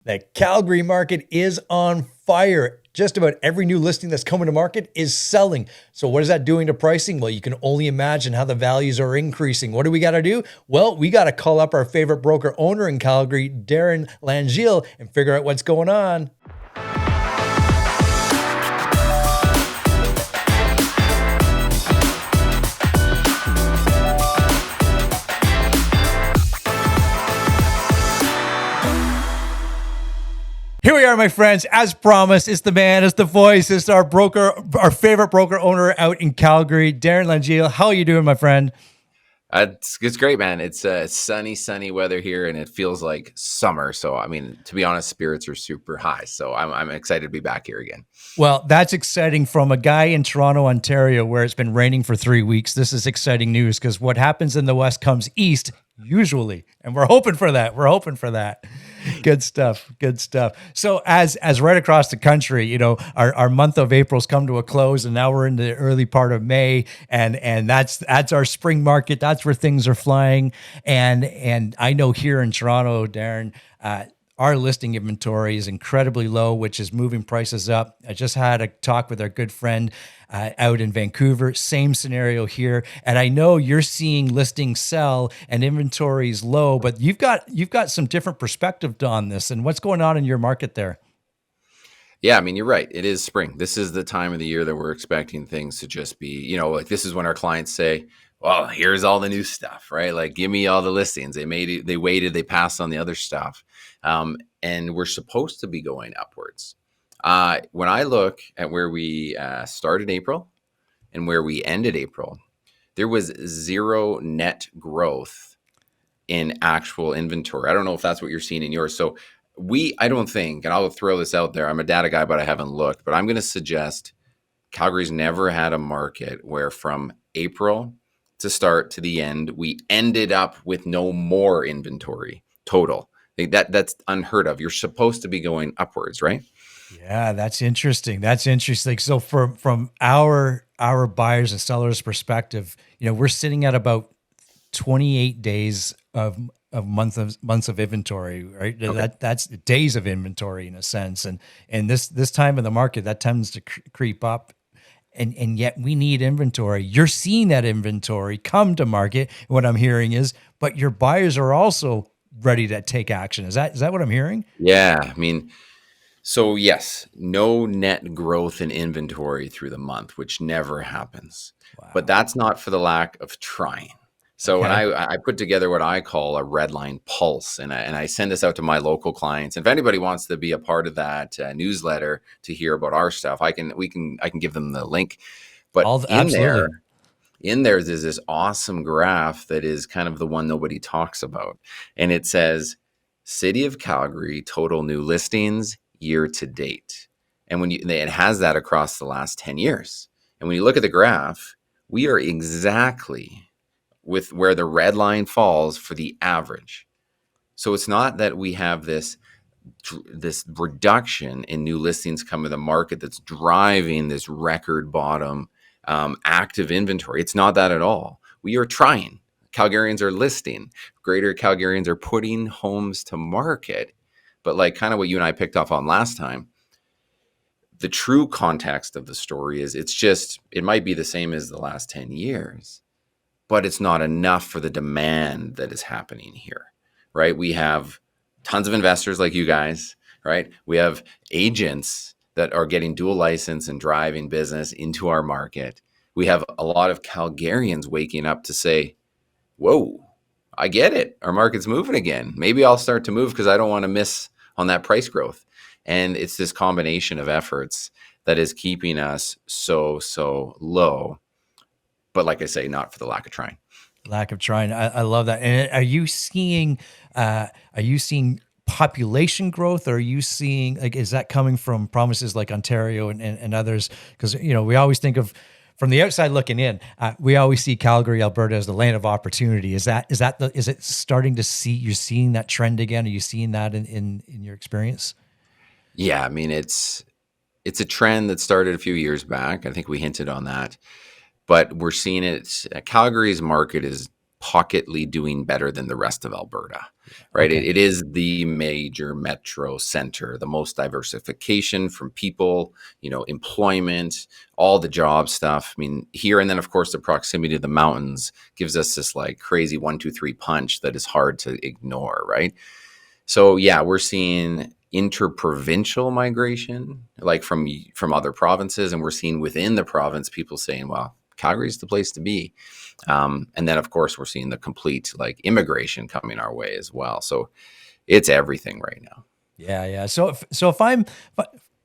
The Calgary market is on fire. Just about every new listing that's coming to market is selling. So what is that doing to pricing? Well, you can only imagine how the values are increasing. What do we got to do? Well, we got to call up our favorite broker owner in Calgary, Darren Langille, and figure out what's going on. Here we are, my friends. As promised, it's the man, it's the voice, it's our broker, our favorite broker owner out in Calgary, Darren Langille. How are you doing, my friend? It's great, man. It's sunny weather here, and it feels like summer. So, I mean, to be honest, spirits are super high. So, I'm excited to be back here again. Well, that's exciting from a guy in Toronto, Ontario, where it's been raining for 3 weeks. This is exciting news because what happens in the West comes east usually, and we're hoping for that. We're hoping for that. Good stuff. Good stuff. So as right across the country, you know, our month of April's come to a close, and now we're in the early part of May, and that's our spring market. That's where things are flying. And I know here in Toronto, Darren, our listing inventory is incredibly low, which is moving prices up. I just had a talk with our good friend out in Vancouver. Same scenario here, and I know you're seeing listings sell and inventories low, but you've got some different perspective on this. And what's going on in your market there? Yeah, I mean, you're right. It is spring. This is the time of the year that we're expecting things to just be, like this is when our clients say, well, here's all the new stuff, right? Like, give me all the listings. They made it, they waited, they passed on the other stuff. And we're supposed to be going upwards. When I look at where we started April and where we ended April, there was zero net growth in actual inventory. I don't know if that's what you're seeing in yours. So I don't think, and I'll throw this out there, I'm a data guy, but I haven't looked, but I'm going to suggest Calgary's never had a market where from April to start to the end, we ended up with no more inventory total. That's unheard of. You're supposed to be going upwards, right? Yeah, that's interesting. That's interesting. So from our buyers and sellers perspective, you know, we're sitting at about 28 days of months of inventory, right? Okay. That's days of inventory in a sense. And this time of the market that tends to creep up. And yet we need inventory. You're seeing that inventory come to market. What I'm hearing is, but your buyers are also ready to take action. Is that what I'm hearing? Yeah. I mean, so yes, no net growth in inventory through the month, which never happens. But Wow. that's not for the lack of trying. So when Okay. I put together what I call a red line pulse, and I send this out to my local clients. If anybody wants to be a part of that newsletter to hear about our stuff, I can give them the link. But Absolutely. in there is this awesome graph that is kind of the one nobody talks about, and it says City of Calgary total new listings year to date, and it has that across the last 10 years. And when you look at the graph, we are exactly with where the red line falls for the average. So it's not that we have this reduction in new listings coming to the market that's driving this record bottom active inventory. It's not that at all. We are trying. Calgarians are listing. Greater Calgarians are putting homes to market. But like kind of what you and I picked up on last time, the true context of the story is it might be the same as the last 10 years, but it's not enough for the demand that is happening here, right? We have tons of investors like you guys, right? We have agents that are getting dual license and driving business into our market. We have a lot of Calgarians waking up to say, whoa, I get it. Our market's moving again. Maybe I'll start to move because I don't want to miss on that price growth. And it's this combination of efforts that is keeping us so low. But like I say, not for the lack of trying. Lack of trying. I love that. And are you seeing population growth, or are you seeing, like, is that coming from provinces like Ontario and others? Because, you know, we always think of, from the outside looking in, we always see Calgary, Alberta as the land of opportunity. Is it starting to see, you're seeing that trend again? Are you seeing that in your experience? Yeah, I mean it's a trend that started a few years back. I think we hinted on that, but we're seeing it. Calgary's market is pocketly doing better than the rest of Alberta, right? Okay. It is the major metro center, the most diversification from people, employment, all the job stuff. I mean, here, and then of course the proximity to the mountains gives us this like crazy 1, 2, 3 punch that is hard to ignore, right? So yeah, we're seeing interprovincial migration, like from other provinces, and we're seeing within the province people saying, "Well, Calgary's the place to be." And then, of course, we're seeing the complete like immigration coming our way as well. So it's everything right now. Yeah, yeah. So if I'm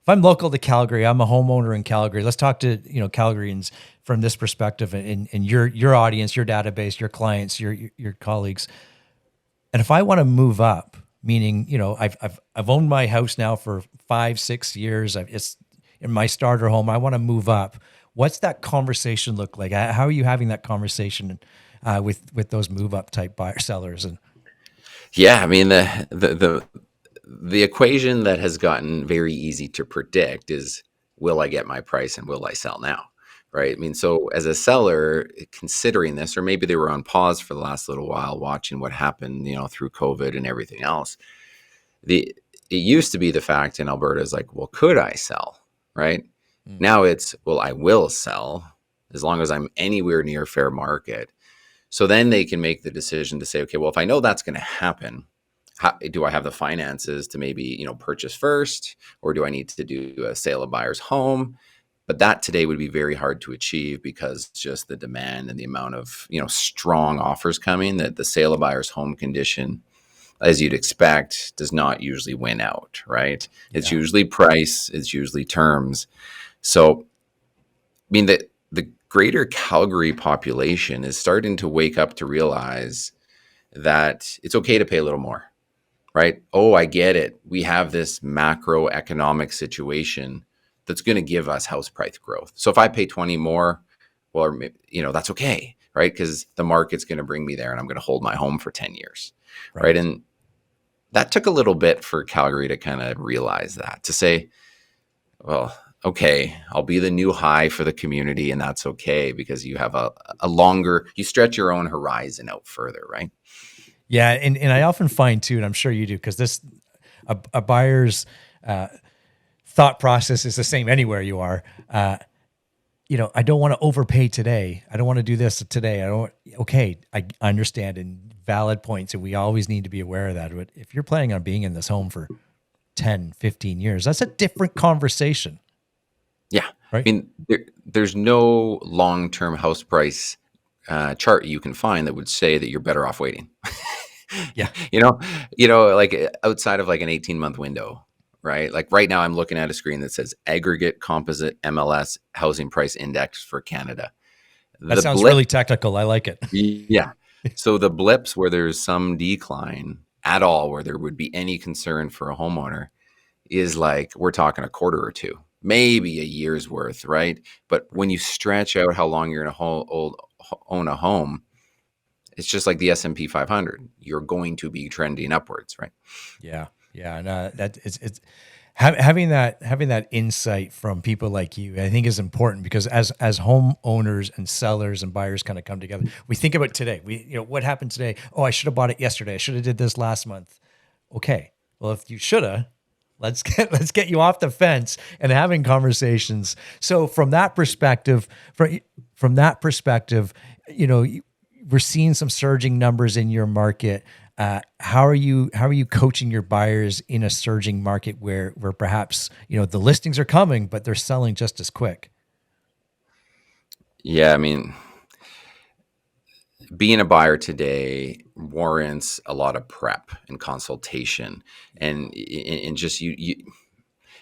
local to Calgary, I'm a homeowner in Calgary. Let's talk to Calgarians from this perspective, and your audience, your database, your clients, your colleagues. And if I want to move up, meaning I've owned my house now for 5, 6 years. It's in my starter home. I want to move up. What's that conversation look like? How are you having that conversation with those move up type buyer sellers? And Yeah, I mean the equation that has gotten very easy to predict is, will I get my price and will I sell now? Right. I mean, so as a seller considering this, or maybe they were on pause for the last little while watching what happened, through COVID and everything else. The It used to be the fact in Alberta is like, well, could I sell? Right. Now it's, well, I will sell as long as I'm anywhere near fair market. So then they can make the decision to say, okay, well, if I know that's going to happen, how, do I have the finances to maybe, purchase first, or do I need to do a sale of buyer's home? But that today would be very hard to achieve because just the demand and the amount of, strong offers coming, that the sale of buyer's home condition, as you'd expect, does not usually win out, right? It's yeah, usually price, it's usually terms. So, I mean, the greater Calgary population is starting to wake up to realize that it's okay to pay a little more, right? Oh, I get it. We have this macroeconomic situation that's going to give us house price growth. So if I pay 20 more, well, that's okay, right? Because the market's going to bring me there and I'm going to hold my home for 10 years, right? right. And that took a little bit for Calgary to kind of realize that, to say, well, okay, I'll be the new high for the community, and that's okay because you have a longer, you stretch your own horizon out further, right? Yeah, and I often find too, and I'm sure you do, because a buyer's thought process is the same anywhere you are. I don't want to overpay today. I don't want to do this today. Okay, I understand, and valid points, and we always need to be aware of that. But if you're planning on being in this home for 10, 15 years, that's a different conversation, Yeah. I right? mean, there's no long-term house price chart you can find that would say that you're better off waiting. Yeah, you know, like outside of like an 18-month window, right? Like right now I'm looking at a screen that says aggregate composite MLS housing price index for Canada. that The sounds blip, really technical. I like it. yeah. So the blips where there's some decline at all, where there would be any concern for a homeowner, is like we're talking a quarter or two, maybe a year's worth, right? But when you stretch out how long you're going to own a home, it's just like the S&P 500. You're going to be trending upwards, right? Yeah, yeah, and that it's having that insight from people like you, I think, is important because as homeowners and sellers and buyers kind of come together, we think about today. What happened today? Oh, I should have bought it yesterday. I should have did this last month. Okay, well, if you shoulda, let's get you off the fence and having conversations. So from that perspective, we're seeing some surging numbers in your market. How are you coaching your buyers in a surging market where perhaps the listings are coming but they're selling just as quick? Yeah, I mean, being a buyer today warrants a lot of prep and consultation, and just you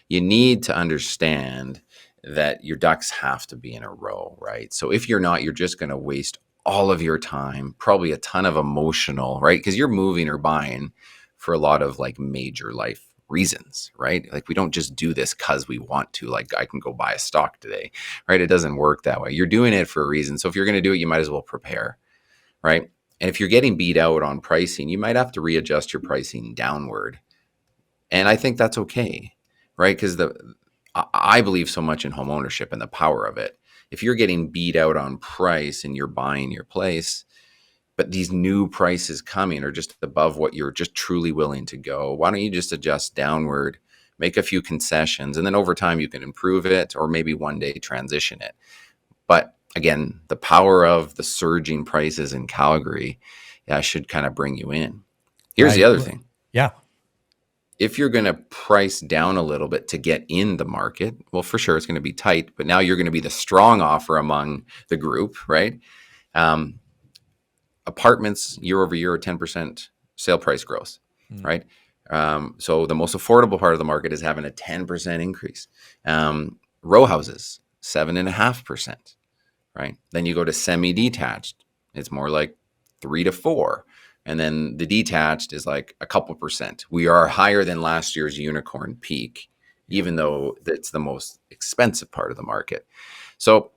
need to understand that your ducks have to be in a row, right? So if you're not, you're just going to waste all of your time, probably a ton of emotional, right? Because you're moving or buying for a lot of like major life reasons, right? Like we don't just do this because we want to. Like I can go buy a stock today, right? It doesn't work that way. You're doing it for a reason. So if you're going to do it, you might as well prepare, right? And if you're getting beat out on pricing, you might have to readjust your pricing downward, and I think that's okay, right? Because I believe so much in home ownership and the power of it. If you're getting beat out on price and you're buying your place, but these new prices coming are just above what you're just truly willing to go. Why don't you just adjust downward, make a few concessions, and then over time you can improve it or maybe one day transition it. But again, the power of the surging prices in Calgary, should kind of bring you in. Here's the Right. other thing. Yeah. If you're going to price down a little bit to get in the market, well, for sure it's going to be tight, but now you're going to be the strong offer among the group, right? Um, Apartments year over year are 10% sale price growth, Mm. right? So the most affordable part of the market is having a 10% increase. Row houses, 7.5%, right? Then you go to semi-detached, it's more like 3 to 4. And then the detached is like a couple percent. We are higher than last year's unicorn peak, Yeah. even though it's the most expensive part of the market. So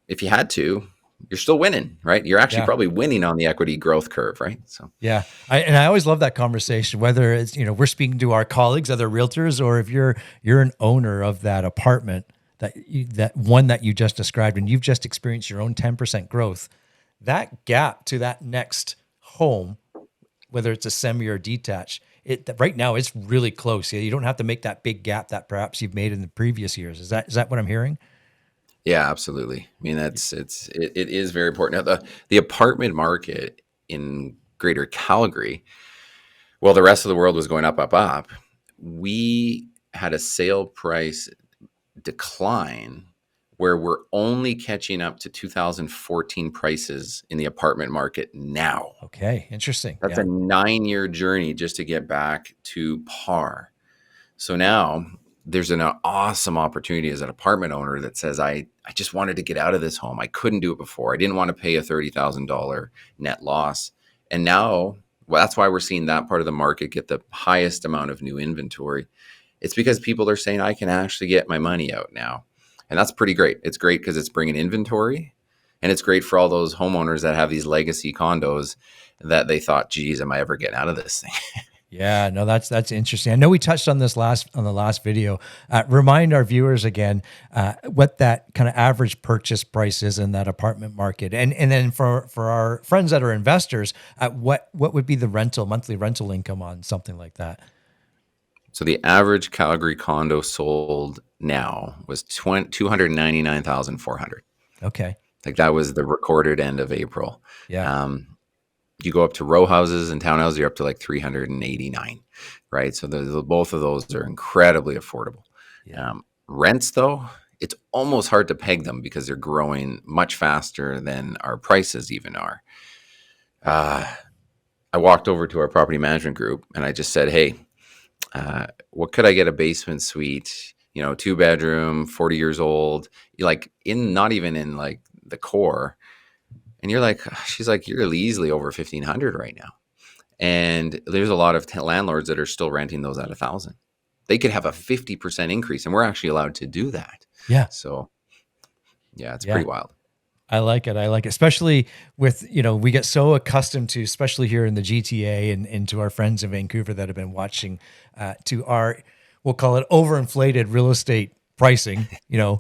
if you had to, you're still winning, right? You're actually Yeah. probably winning on the equity growth curve, right? So Yeah. I always love that conversation, whether it's, we're speaking to our colleagues, other realtors, or if you're an owner of that apartment that one that you just described, and you've just experienced your own 10% growth, that gap to that next home, whether it's a semi or detached, right now it's really close. Yeah, you don't have to make that big gap that perhaps you've made in the previous years. Is that what I'm hearing? yeah, absolutely. I mean, it is very important. Now, the apartment market in Greater Calgary, well, the rest of the world was going up, up, up. We had a sale price decline where we're only catching up to 2014 prices in the apartment market now. Okay, interesting. That's a Yeah. 9-year journey just to get back to par. So now there's an awesome opportunity as an apartment owner that says, I just wanted to get out of this home. I couldn't do it before. I didn't want to pay a $30,000 net loss. And now, well, that's why we're seeing that part of the market get the highest amount of new inventory. It's because people are saying, I can actually get my money out now. And that's pretty great. It's great because it's bringing inventory. And it's great for all those homeowners that have these legacy condos that they thought, geez, am I ever getting out of this thing? Yeah, no, that's interesting. I know we touched on this on the last video. Remind our viewers again what that kind of average purchase price is in that apartment market, and then for our friends that are investors, what would be the monthly rental income on something like that? So the average Calgary condo sold now was 299,400. Okay, Like that was the recorded end of April. yeah, Um, you go up to row houses and townhouses, you're up to like 389, right? So both of those are incredibly affordable. yeah, Rents, though, it's almost hard to peg them because they're growing much faster than our prices even are. Uh, I walked over to our property management group and I just said, hey, what could I get a basement suite, 2 bedroom, 40 years old, like not even in like the core. And she's like, you're easily over 1,500 right now. And there's a lot of landlords that are still renting those at 1,000. They could have a 50% increase and we're actually allowed to do that. yeah, So yeah, it's yeah. pretty wild. I like it. I like it, especially with, we get so accustomed to, especially here in the GTA and to our friends in Vancouver that have been watching, to our, we'll call it overinflated real estate pricing, we're,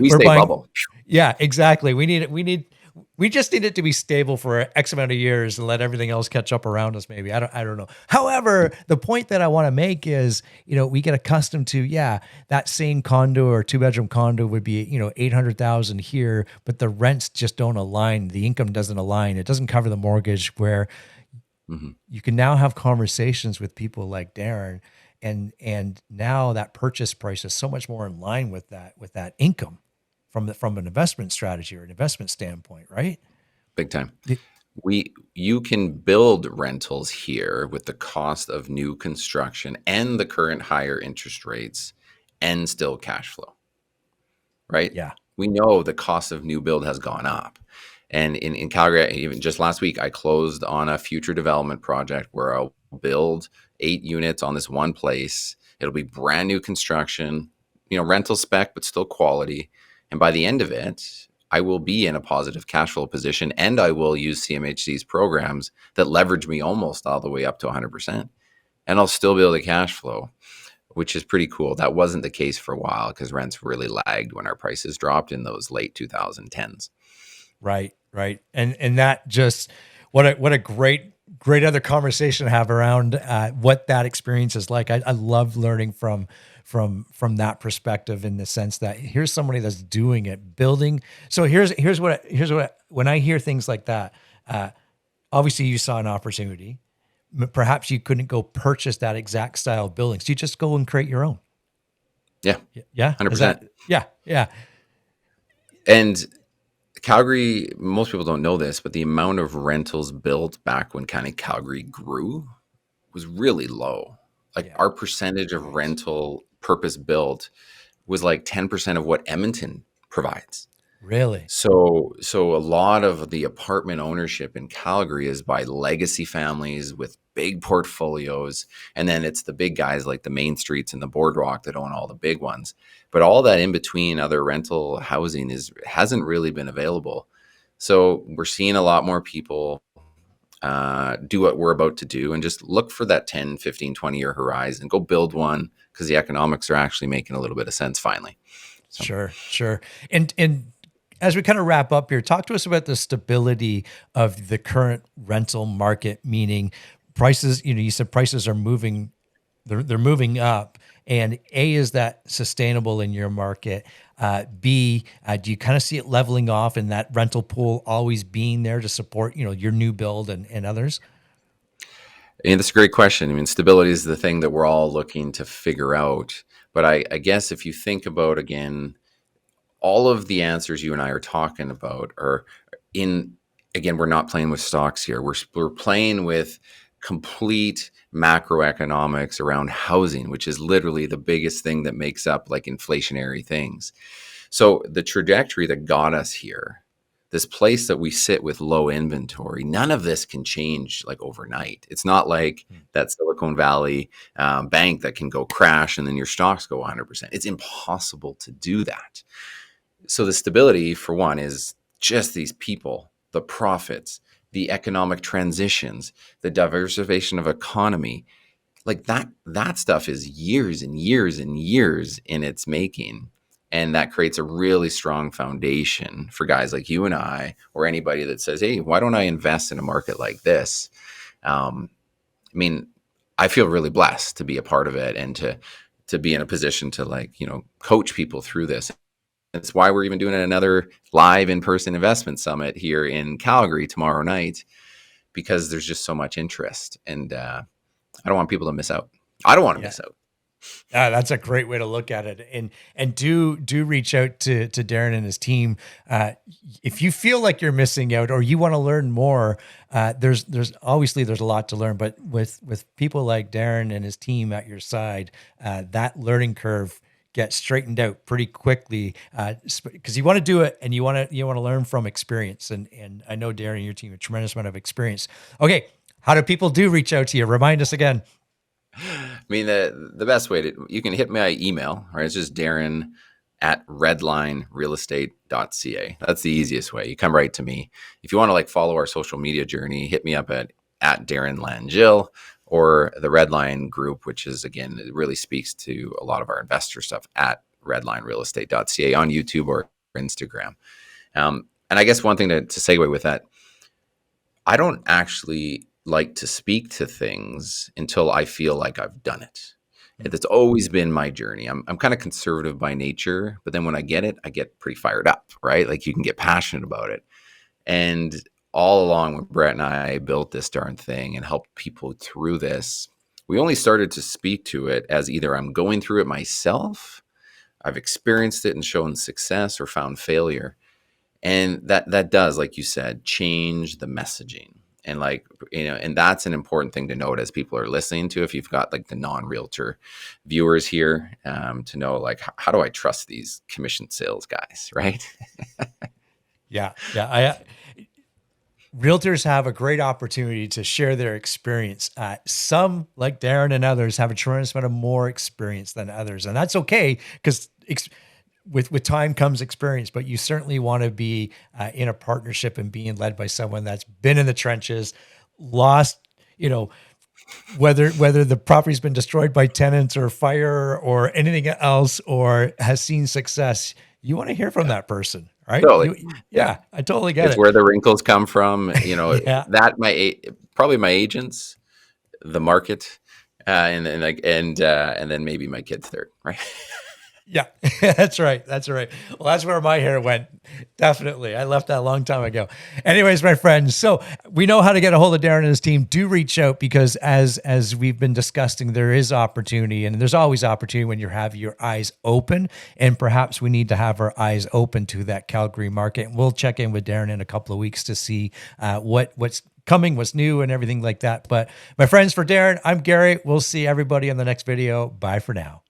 We we're stay buying. bubble. Yeah, exactly. We just need it to be stable for X amount of years and let everything else catch up around us. Maybe I don't know. However, the point that I want to make is, we get accustomed to, that same condo or 2 bedroom condo would be, 800,000 here, but the rents just don't align. The income doesn't align. It doesn't cover the mortgage. Where Mhm. you can now have conversations with people like Darren, and now that purchase price is so much more in line with that income from an investment strategy or an investment standpoint, right? Big time. Y- You can build rentals here with the cost of new construction and the current higher interest rates and still cash flow, right? Yeah. We know the cost of new build has gone up. And in Calgary, even just last week, I closed on a future development project where I'll build 8 units on this one place. It'll be brand new construction, rental spec, but still quality. And by the end of it, I will be in a positive cash flow position and I will use CMHC's programs that leverage me almost all the way up to 100%. And I'll still be able to cash flow, which is pretty cool. That wasn't the case for a while because rents really lagged when our prices dropped in those late 2010s. Right. right? And that just what a great other conversation to have around what that experience is like. I love learning from that perspective, in the sense that here's somebody that's doing it, building. So here's what when I hear things like that, obviously you saw an opportunity. Perhaps you couldn't go purchase that exact style of building, so you just go and create your own. Yeah, Yeah, is 100%. that yeah. And Calgary, most people don't know this, but the amount of rentals built back when kind of Calgary grew was really low. Like Yeah. our percentage of Right. rental purpose built was like 10% of what Edmonton provides. Really? So a lot of the apartment ownership in Calgary is by legacy families with big portfolios, and then it's the big guys like the Main Streets and the Boardwalk that own all the big ones. But all that in between, other rental housing hasn't really been available. So we're seeing a lot more people do what we're about to do and just look for that 10, 15, 20-year horizon, go build one, because the economics are actually making a little bit of sense finally. So Sure. And as we kind of wrap up here, talk to us about the stability of the current rental market, meaning prices, you said prices are moving, they're moving up. And A, is that sustainable in your market? B, do you kind of see it leveling off, and that rental pool always being there to support, your new build and others? And that's a great question. I mean, stability is the thing that we're all looking to figure out. But I guess if you think about, again, all of the answers you and I are talking about are in, again, we're not playing with stocks here. We're playing with complete macroeconomics around housing, which is literally the biggest thing that makes up like inflationary things. So the trajectory that got us here, this place that we sit with low inventory, none of this can change like overnight. It's not like that Silicon Valley bank that can go crash and then your stocks go 100%. It's impossible to do that. So the stability, for one, is just these people, the profits, the economic transitions, the diversification of economy. Like that stuff is years and years and years in its making. And that creates a really strong foundation for guys like you and I, or anybody that says, hey, why don't I invest in a market like this? I mean, I feel really blessed to be a part of it and to be in a position to, like, coach people through this. That's why we're even doing another live in-person investment summit here in Calgary tomorrow night, because there's just so much interest, and I don't want people to miss out. I don't want to Yeah. miss out. That's a great way to look at it, and do reach out to Darren and his team if you feel like you're missing out or you want to learn more. There's obviously there's a lot to learn, but with people like Darren and his team at your side, that learning curve gets straightened out pretty quickly, because you want to do it and you want to learn from experience, and I know Darren and your team have a tremendous amount of experience. Okay, how do people do reach out to you? Remind us again. I mean, the best way you can hit my email, right? It's just Darren at redlinerealestate.ca. That's the easiest way. You come right to me. If you want to like follow our social media journey, hit me up at Darren Langille, or the Redline group, which is, again, it really speaks to a lot of our investor stuff, at redlinerealestate.ca on YouTube or Instagram. And I guess one thing to segue with that, I don't actually like to speak to things until I feel like I've done it. That's always been my journey. I'm kind of conservative by nature, but then when I get it, I get pretty fired up, right? Like, you can get passionate about it. And all along, when Brett and I built this darn thing and helped people through this, we only started to speak to it as either I'm going through it myself, I've experienced it and shown success, or found failure. And that does, like you said, change the messaging. And, like, and that's an important thing to note as people are listening to, if you've got like the non-realtor viewers here, to know, like, how do I trust these commission sales guys, right? Yeah. Realtors have a great opportunity to share their experience. Some, like Darren and others, have a tremendous amount of more experience than others, and that's okay, because with time comes experience. But you certainly want to be in a partnership and being led by someone that's been in the trenches, lost, whether the property's been destroyed by tenants or fire or anything else, or has seen success. You want to hear from that person, right? Totally. Yeah. Yeah, I totally get It's it. where the wrinkles come from. Yeah. That probably my agents, the market, and then maybe my kids third, right? Yeah, that's right. That's right. Well, that's where my hair went. Definitely. I left that a long time ago. Anyways, my friends, so we know how to get a hold of Darren and his team. Do reach out because as we've been discussing, there is opportunity and there's always opportunity when you have your eyes open. And perhaps we need to have our eyes open to that Calgary market. We'll check in with Darren in a couple of weeks to see what's coming, what's new and everything like that. But my friends, for Darren, I'm Gary. We'll see everybody in the next video. Bye for now.